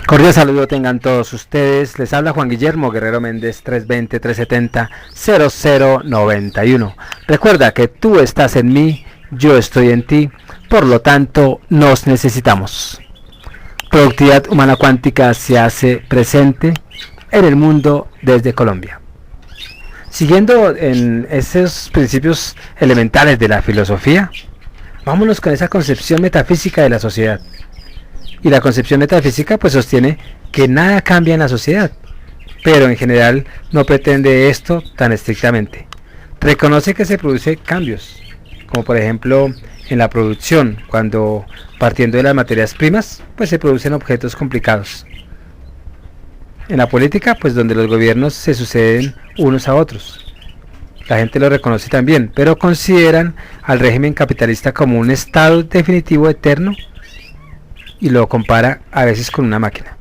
Cordial saludo tengan todos ustedes. Les habla Juan Guillermo Guerrero Méndez, 320-370-0091. Recuerda que tú estás en mí, yo estoy en ti, por lo tanto nos necesitamos. Productividad Humana Cuántica se hace presente en el mundo desde Colombia. Siguiendo en esos principios elementales de la filosofía, vámonos con esa concepción metafísica de la sociedad. Y la concepción metafísica pues sostiene que nada cambia en la sociedad, pero en general no pretende esto tan estrictamente. Reconoce que se producen cambios, como por ejemplo en la producción, cuando partiendo de las materias primas, pues se producen objetos complicados. En la política, pues donde los gobiernos se suceden unos a otros. La gente lo reconoce también, pero consideran al régimen capitalista como un estado definitivo eterno y lo compara a veces con una máquina.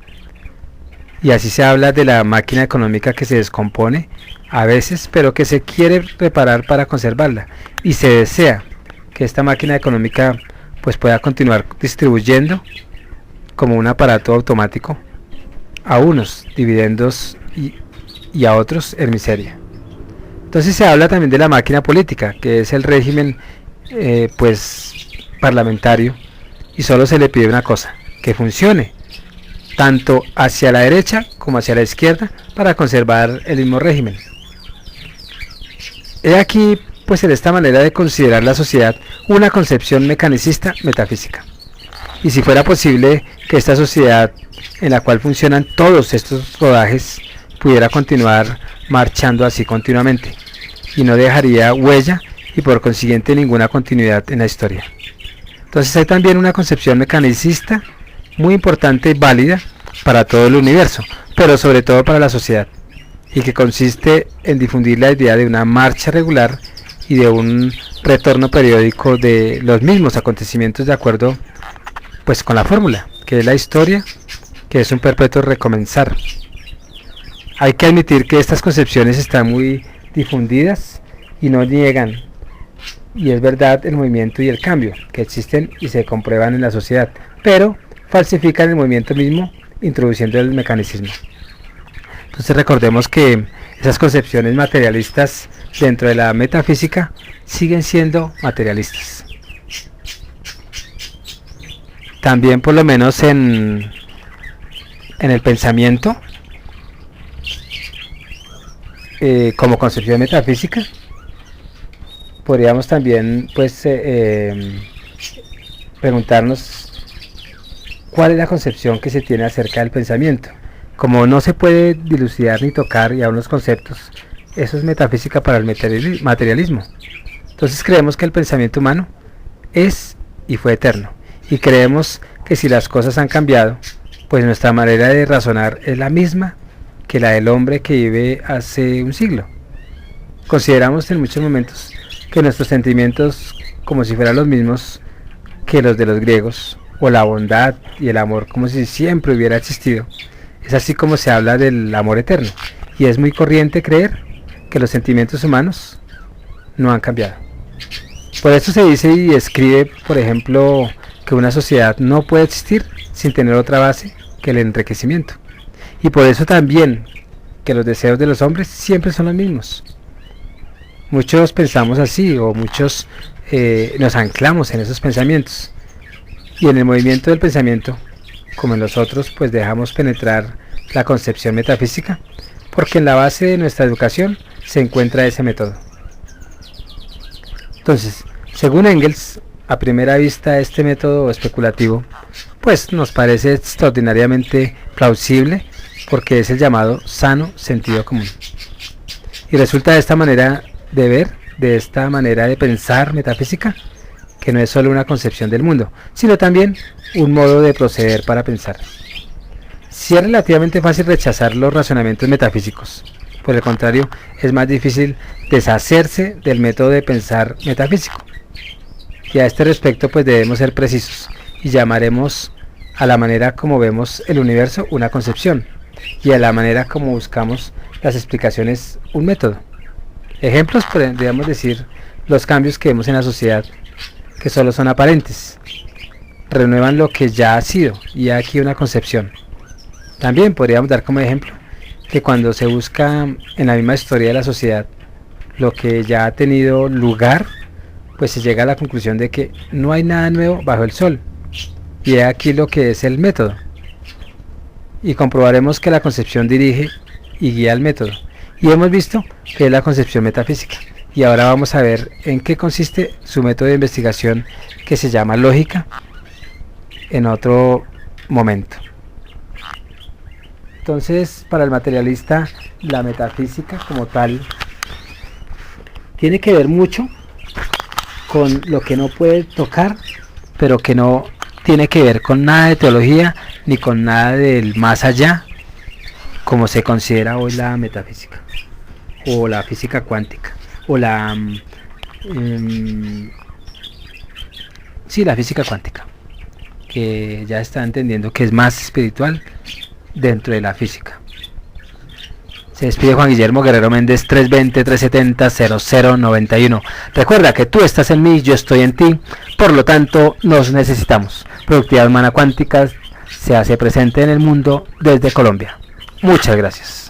Y así se habla de la máquina económica que se descompone a veces, pero que se quiere reparar para conservarla, y se desea que esta máquina económica pues pueda continuar distribuyendo como un aparato automático a unos dividendos y a otros en miseria. Entonces se habla también de la máquina política, que es el régimen pues parlamentario, y solo se le pide una cosa, que funcione tanto hacia la derecha como hacia la izquierda para conservar el mismo régimen. He aquí pues en esta manera de considerar la sociedad una concepción mecanicista metafísica. Y si fuera posible que esta sociedad en la cual funcionan todos estos rodajes pudiera continuar marchando así continuamente y no dejaría huella y por consiguiente ninguna continuidad en la historia. Entonces hay también una concepción mecanicista muy importante y válida para todo el universo, pero sobre todo para la sociedad, y que consiste en difundir la idea de una marcha regular y de un retorno periódico de los mismos acontecimientos de acuerdo pues con la fórmula, que es la historia, que es un perpetuo recomenzar. Hay que admitir que estas concepciones están muy difundidas y no niegan, y es verdad, el movimiento y el cambio que existen y se comprueban en la sociedad, pero falsifican el movimiento mismo introduciendo el mecanicismo. Entonces recordemos que esas concepciones materialistas dentro de la metafísica siguen siendo materialistas. También por lo menos en el pensamiento como concepción metafísica podríamos también pues preguntarnos cuál es la concepción que se tiene acerca del pensamiento. Como no se puede dilucidar ni tocar ya unos conceptos, eso es metafísica para el materialismo. Entonces creemos que el pensamiento humano es y fue eterno, y creemos que si las cosas han cambiado, pues nuestra manera de razonar es la misma que la del hombre que vive hace un siglo. Consideramos en muchos momentos que nuestros sentimientos como si fueran los mismos que los de los griegos, o la bondad y el amor como si siempre hubiera existido. Es así como se habla del amor eterno, y es muy corriente creer que los sentimientos humanos no han cambiado. Por eso se dice y escribe, por ejemplo, que una sociedad no puede existir sin tener otra base que el enriquecimiento, y por eso también que los deseos de los hombres siempre son los mismos. Muchos pensamos así, o muchos nos anclamos en esos pensamientos, y en el movimiento del pensamiento, como en los otros, pues dejamos penetrar la concepción metafísica, porque en la base de nuestra educación se encuentra ese método. Entonces, según Engels, a primera vista este método especulativo pues nos parece extraordinariamente plausible, porque es el llamado sano sentido común. Y resulta de esta manera de ver, de esta manera de pensar metafísica, que no es solo una concepción del mundo, sino también un modo de proceder para pensar. Si es relativamente fácil rechazar los razonamientos metafísicos, por el contrario, es más difícil deshacerse del método de pensar metafísico. Y a este respecto pues debemos ser precisos, y llamaremos a la manera como vemos el universo una concepción, y a la manera como buscamos las explicaciones un método. Ejemplos podríamos decir los cambios que vemos en la sociedad, que solo son aparentes, renuevan lo que ya ha sido, y aquí una concepción. También podríamos dar como ejemplo que cuando se busca en la misma historia de la sociedad lo que ya ha tenido lugar, pues se llega a la conclusión de que no hay nada nuevo bajo el sol. Y he aquí lo que es el método. Y comprobaremos que la concepción dirige y guía el método. Y hemos visto que es la concepción metafísica. Y ahora vamos a ver en qué consiste su método de investigación, que se llama lógica, en otro momento. Entonces, para el materialista, la metafísica como tal tiene que ver mucho con lo que no puede tocar, pero que no tiene que ver con nada de teología ni con nada del más allá, como se considera hoy la metafísica o la física cuántica o la sí, la física cuántica, que ya está entendiendo que es más espiritual dentro de la física. Se despide Juan Guillermo Guerrero Méndez, 320-370-0091. Recuerda que tú estás en mí, yo estoy en ti, por lo tanto nos necesitamos. Productividad Humana Cuántica se hace presente en el mundo desde Colombia. Muchas gracias.